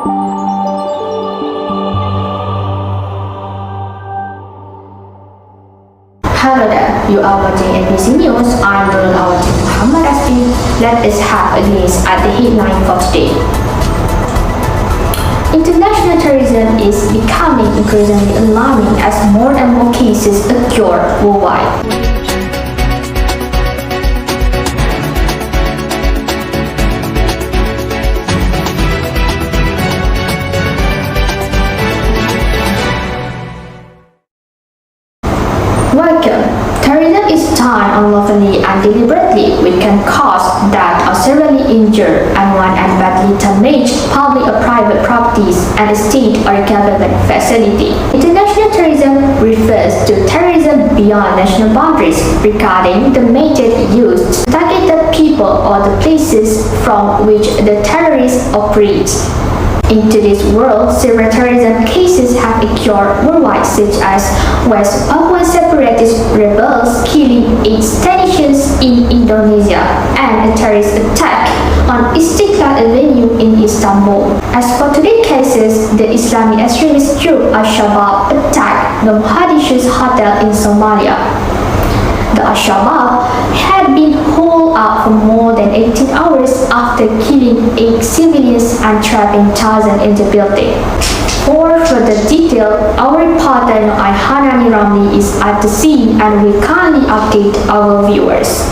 Hello there, you are watching ABC News. I'm NURUL ASPI. Let us have a glance at the headline for today. International terrorism is becoming increasingly alarming as more and more cases occur worldwide. Welcome. Terrorism is done unlawfully and deliberately, which can cause death or severely injure anyone and badly damage public or private properties and a state or government facility. International terrorism refers to terrorism beyond national boundaries regarding the method used to target the people or the places from which the terrorist operates. In today's world, several terrorism cases have occurred worldwide, such as West Papua separatist rebels killing 8 stations in Indonesia and a terrorist attack on Istiqlal Avenue in Istanbul. As for today's cases, the Islamic extremist group ASHRAF attacked the MOHD hotel in Somalia. The ASHRAF had been holed up for more than 18 hours after killing 8 civilians and trapping thousands in the building. For further detail, our reporter HANANI RAMLI is at the scene and will kindly update our viewers.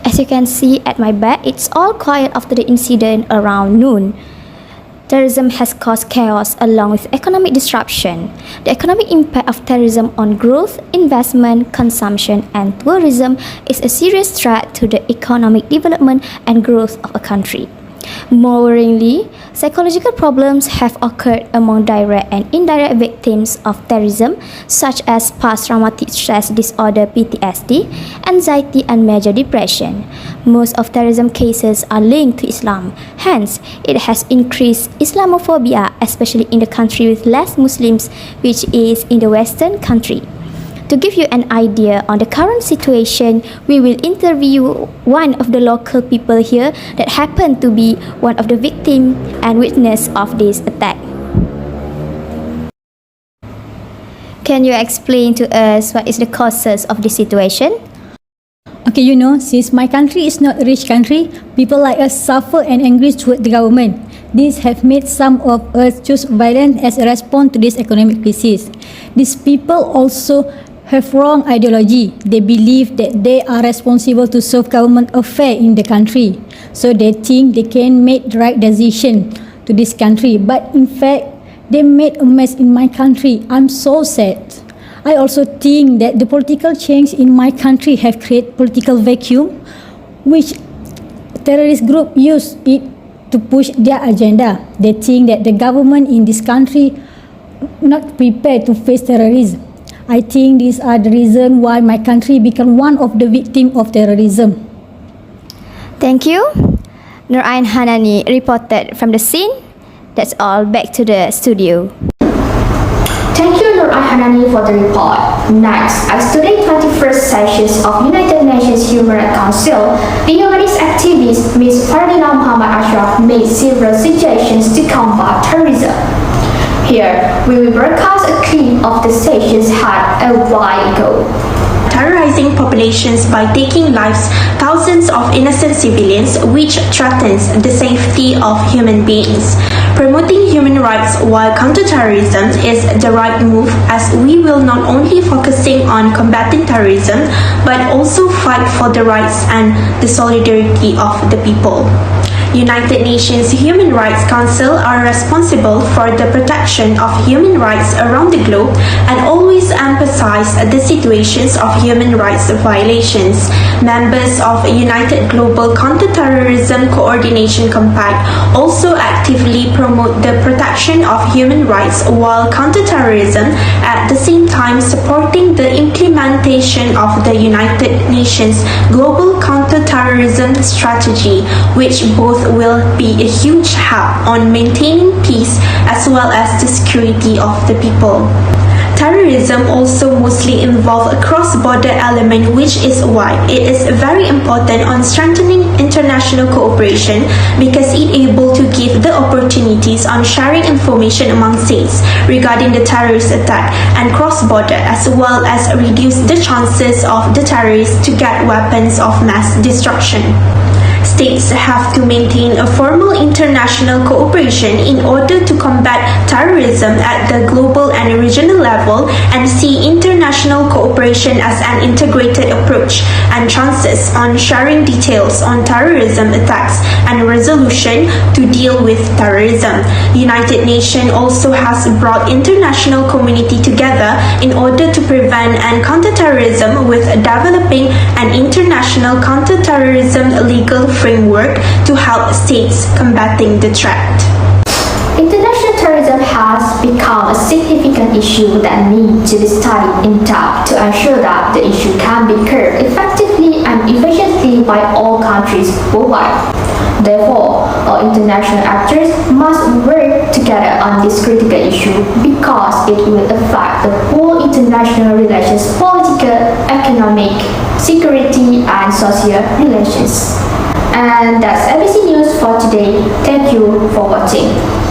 As you can see at my back, it's all quiet after the incident around noon. Terrorism has caused chaos along with economic disruption. The economic impact of terrorism on growth, investment, consumption, and tourism is a serious threat to the economic development and growth of a country. More worryingly, psychological problems have occurred among direct and indirect victims of terrorism, such as post-traumatic stress disorder (PTSD), anxiety, and major depression. Most of terrorism cases are linked to Islam. Hence, it has increased Islamophobia, especially in the country with less Muslims, which is in the Western country. To give you an idea on the current situation, we will interview one of the local people here that happened to be one of the victims and witness of this attack. Can you explain to us what is the causes of this situation? Okay, since my country is not a rich country, people like us suffer and angry toward the government. This have made some of us choose violence as a response to this economic crisis. These people also have wrong ideology. They believe that they are responsible to solve government affairs in the country. So they think they can make the right decision to this country. But in fact, they made a mess in my country. I'm so sad. I also think that the political change in my country have created political vacuum, which terrorist group use it to push their agenda. They think that the government in this country not prepared to face terrorism. I think these are the reasons why my country became one of the victims of terrorism. Thank you. Nurain Hanani reported from the scene. That's all. Back to the studio. Thank you, Hanani, for the report. Next, as today's 21st sessions of United Nations Human Rights Council, the humanist activist Ms. Fardila Muhammad ASHRAF made several suggestions to combat terrorism. Here, we will broadcast a clip of the sessions had a while ago. Terrorizing populations by taking lives thousands of innocent civilians, which threatens the safety of human beings. Promoting human rights while counterterrorism is the right move, as we will not only focusing on combating terrorism but also fight for the rights and the solidarity of the people. United Nations Human Rights Council are responsible for the protection of human rights around the globe and always emphasize the situations of human rights violations. Members of United Global Counterterrorism Coordination Compact also actively promote the protection of human rights while counterterrorism, at the same time supporting the implementation of the United Nations Global Counterterrorism Strategy, which both will be a huge help on maintaining peace as well as the security of the people. terrorism also mostly involve a cross-border element, which is why it is very important on strengthening international cooperation because it able to give the opportunities on sharing information among states regarding the terrorist attack and cross-border, as well as reduce the chances of the terrorists to get weapons of mass destruction. States have to maintain a formal international cooperation in order to combat terrorism at the global and regional level and see international cooperation as an integrated approach and chances on sharing details on terrorism attacks and resolution to deal with terrorism. United Nations also has brought international community together in order to prevent and counter terrorism with developing an international counter-terrorism legal framework to help states combating the threat. International terrorism has become a significant issue that needs to be studied in depth to ensure that the issue can be curbed effectively and efficiently by all countries worldwide. Therefore, all international actors must work together on this critical issue because it will affect the whole international relations, political, economic, security, and social relations. And that's ABC News for today. Thank you for watching.